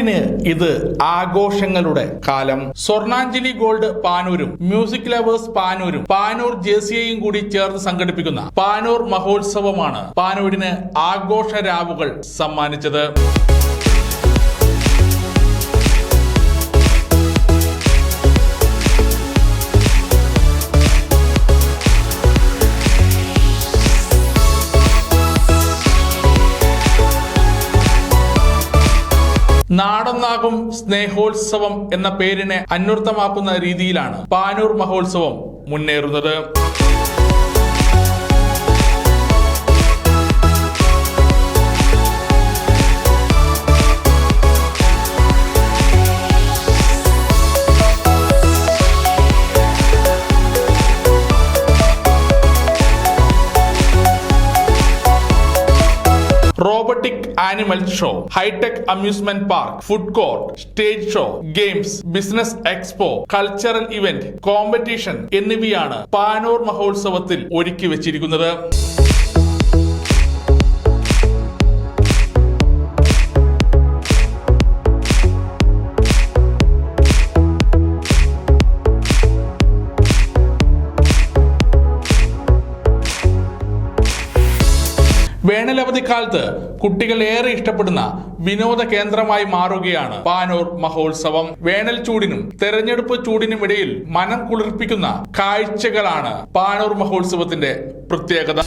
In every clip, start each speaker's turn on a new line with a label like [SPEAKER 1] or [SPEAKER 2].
[SPEAKER 1] പാനൂരിന് ഇത് ആഘോഷങ്ങളുടെ കാലം. സ്വർണാഞ്ജലി ഗോൾഡ് പാനൂരും മ്യൂസിക് ലവേഴ്സ് പാനൂരും പാനൂർ ജെസിയെയും കൂടി ചേർന്ന് സംഘടിപ്പിക്കുന്ന പാനൂർ മഹോത്സവമാണ് പാനൂരിന് ആഘോഷ രാവുകൾ സമ്മാനിച്ചത്. നാടൊന്നാകും സ്നേഹോത്സവം എന്ന പേരിനെ അന്വർത്ഥമാക്കുന്ന രീതിയിലാണ് പാനൂർ മഹോത്സവം മുന്നേറുന്നത്. Robotic animal show, hitech amusement park, food court, stage show, games, business expo, cultural event, competition എന്നിവയാണ് പാനൂർ മഹോത്സവത്തിൽ ഒരുക്കി വെച്ചിരിക്കുന്നത്. വേനലവധിക്കാലത്ത് കുട്ടികൾ ഏറെ ഇഷ്ടപ്പെടുന്ന വിനോദ കേന്ദ്രമായി മാറുകയാണ് പാനൂർ മഹോത്സവം. വേനൽ ചൂടിനും തെരഞ്ഞെടുപ്പ് ചൂടിനും ഇടയിൽ മനം കുളിർപ്പിക്കുന്ന കാഴ്ചകളാണ് പാനൂർ മഹോത്സവത്തിന്റെ പ്രത്യേകത.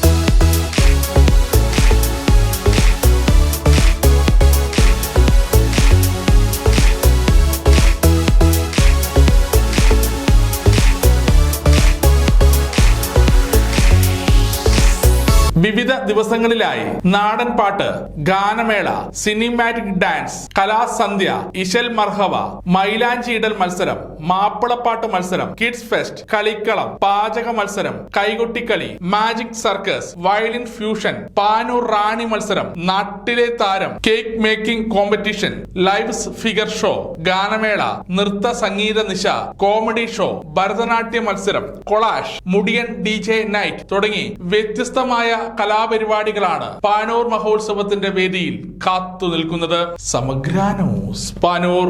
[SPEAKER 1] വിവിധ ദിവസങ്ങളിലായി നാടൻ പാട്ട്, ഗാനമേള, സിനിമാറ്റിക് ഡാൻസ്, കലാസന്ധ്യ, ഇശൽ മർഹവ, മൈലാഞ്ചി ഇടൽ മത്സരം, മാപ്പിളപ്പാട്ട് മത്സരം, കിഡ്സ് ഫെസ്റ്റ്, കളിക്കളം, പാചക മത്സരം, കൈകൊട്ടിക്കളി, magic circus, violin fusion, Panoor റാണി മത്സരം, നാട്ടിലെ താരം, cake making competition, live figure show, ഗാനമേള, നൃത്ത സംഗീത നിശ, കോമഡി ഷോ, ഭരതനാട്യ മത്സരം, കൊളാഷ്, മുടിയൻ DJ നൈറ്റ് തുടങ്ങി വ്യത്യസ്തമായ കലാപരിപാടികളാണ് പാനൂർ മഹോത്സവത്തിന്റെ വേദിയിൽ കാത്തു നിൽക്കുന്നത്. സമഗ്ര ന്യൂസ്, പാനൂർ.